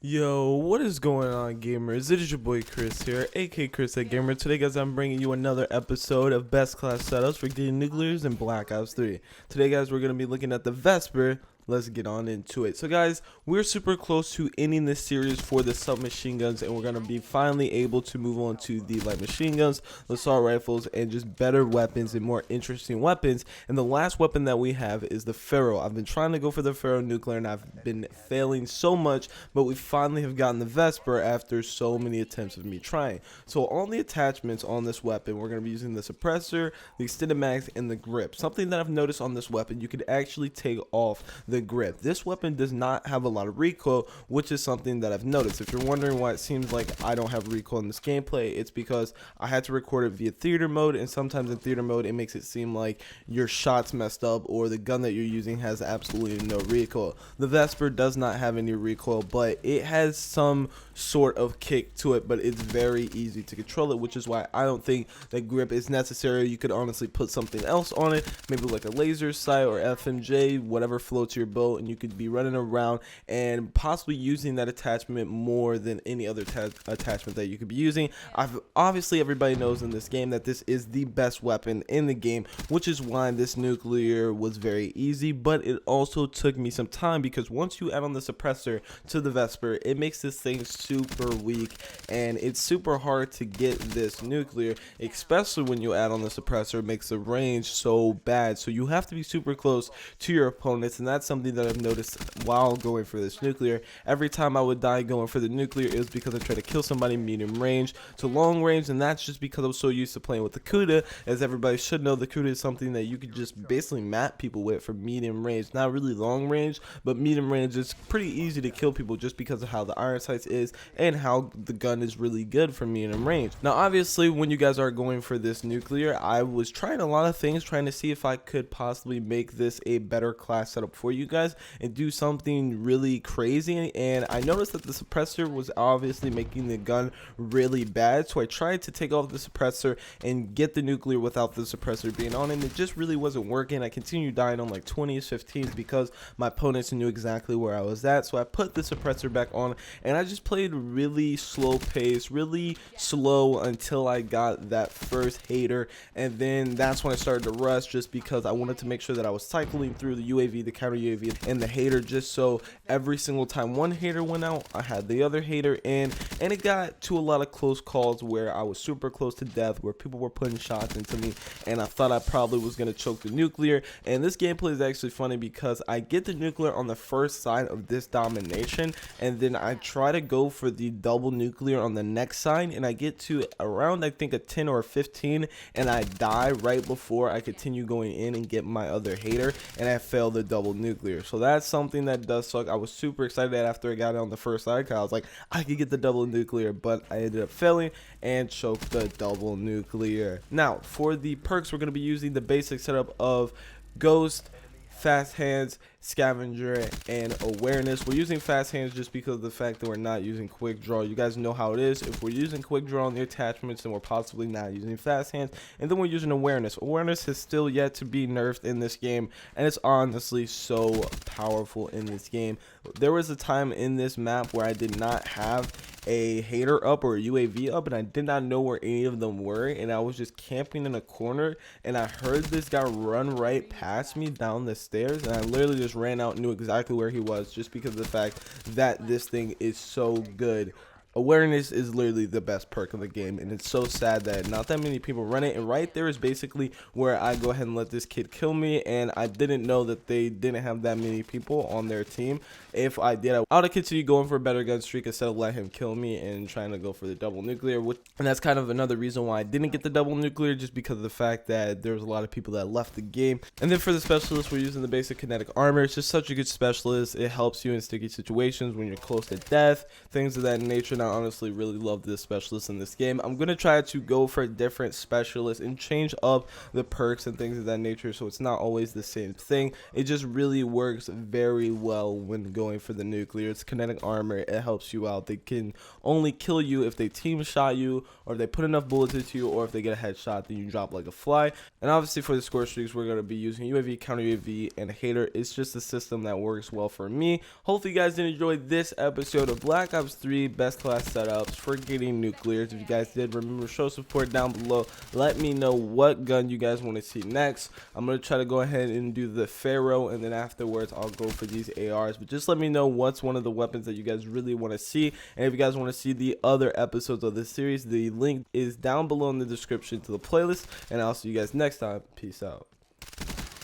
Yo, what is going on, gamers? It is your boy Chris here, aka ChrisThatGamer. Today, guys, I'm bringing you another episode of Best Class Setups for getting Nuclears in Black Ops 3. Today, guys, we're going to be looking at the VESPER. Let's get on into it. So, guys, we're super close to ending this series for the submachine guns, and we're going to be finally able to move on to the light machine guns, the assault rifles, and just better weapons and more interesting weapons. And the last weapon that we have is the Pharaoh. I've been trying to go for the Pharaoh nuclear, and I've been failing so much, but we finally have gotten the VESPER after so many attempts of me trying. So, all the attachments on this weapon, we're going to be using the suppressor, the extended mags, and the grip. Something that I've noticed on this weapon, you could actually take off the grip. This weapon does not have a lot of recoil, which is something that I've noticed. If you're wondering why it seems like I don't have recoil in this gameplay, it's because I had to record it via theater mode, and sometimes in theater mode it makes it seem like your shot's messed up or the gun that you're using has absolutely no recoil. The VESPER does not have any recoil, but it has some sort of kick to it, but it's very easy to control it, which is why I don't think that grip is necessary. You could honestly put something else on it, maybe like a laser sight or FMJ, whatever floats your boat, and you could be running around and possibly using that attachment more than any other attachment that you could be using. Obviously, everybody knows in this game that this is the best weapon in the game, which is why this nuclear was very easy, but it also took me some time because once you add on the suppressor to the VESPER, it makes this thing super weak, and it's super hard to get this nuclear, especially when you add on the suppressor. It makes the range so bad, so you have to be super close to your opponents, and that's something that I've noticed while going for this nuclear. Every time I would die going for the nuclear, it was because I tried to kill somebody medium range to long range, and that's just because I was so used to playing with the COD. As everybody should know, the COD is something that you could just basically map people with for medium range. Not really long range, but medium range is pretty easy to kill people just because of how the iron sights is and how the gun is really good for medium range. Now, obviously, when you guys are going for this nuclear, I was trying a lot of things, trying to see if I could possibly make this a better class setup for you guys and do something really crazy, and I noticed that the suppressor was obviously making the gun really bad, so I tried to take off the suppressor and get the nuclear without the suppressor being on, and it just really wasn't working. I continued dying on like 20s, 15s because my opponents knew exactly where I was at, so I put the suppressor back on, and I just played really slow pace, really slow until I got that first hater, and then that's when I started to rush just because I wanted to make sure that I was cycling through the UAV, the counter UAV, and the hater, just so every single time one hater went out, I had the other hater in, and it got to a lot of close calls where I was super close to death, where people were putting shots into me, and I thought I probably was going to choke the nuclear. And this gameplay is actually funny because I get the nuclear on the first side of this domination, and then I try to go for the double nuclear on the next side, and I get to around, I think, a 10 or a 15, and I die right before I continue going in and get my other hater, and I fail the double nuclear. So that's something that does suck. I was super excited after I got it on the first side because I was like, I could get the double nuclear, but I ended up failing and choked the double nuclear. Now, for the perks, we're going to be using the basic setup of Ghost, Fast Hands, Scavenger, and Awareness. We're using Fast Hands just because of the fact that we're not using Quick Draw. You guys know how it is. If we're using Quick Draw on the attachments, then we're possibly not using Fast Hands, and then we're using Awareness. Awareness has still yet to be nerfed in this game, and it's honestly so powerful in this game. There was a time in this map where I did not have a hater up or a UAV up, and I did not know where any of them were, and I was just camping in a corner, and I heard this guy run right past me down the stairs, and I literally just ran out and knew exactly where he was just because of the fact that this thing is so good. Awareness is literally the best perk of the game, and it's so sad that not that many people run it. And right there is basically where I go ahead and let this kid kill me, and I didn't know that they didn't have that many people on their team. If I did, I would have continued going for a better gun streak instead of letting him kill me and trying to go for the double nuclear, and that's kind of another reason why I didn't get the double nuclear, just because of the fact that there was a lot of people that left the game. And then for the specialist, we're using the basic kinetic armor. It's just such a good specialist. It helps you in sticky situations when you're close to death, things of that nature. Now, I honestly really love this specialist in this game. I'm gonna try to go for different specialists and change up the perks and things of that nature, so it's not always the same thing. It just really works very well when going for the nuclear. It's kinetic armor. It helps you out. They can only kill you if they team shot you, or if they put enough bullets into you, or if they get a headshot, then you drop like a fly. And obviously for the score streaks, we're going to be using UAV, counter UAV, and hater. It's just a system that works well for me. Hopefully you guys did enjoy this episode of Black Ops 3 best class setups for getting nuclears. If you guys did, remember, show support down below. Let me know what gun you guys want to see next. I'm going to try to go ahead and do the Pharaoh, and then afterwards I'll go for these ARs. But just let me know what's one of the weapons that you guys really want to see. And if you guys want to see the other episodes of this series, the link is down below in the description to the playlist. And I'll see you guys next time. Peace out.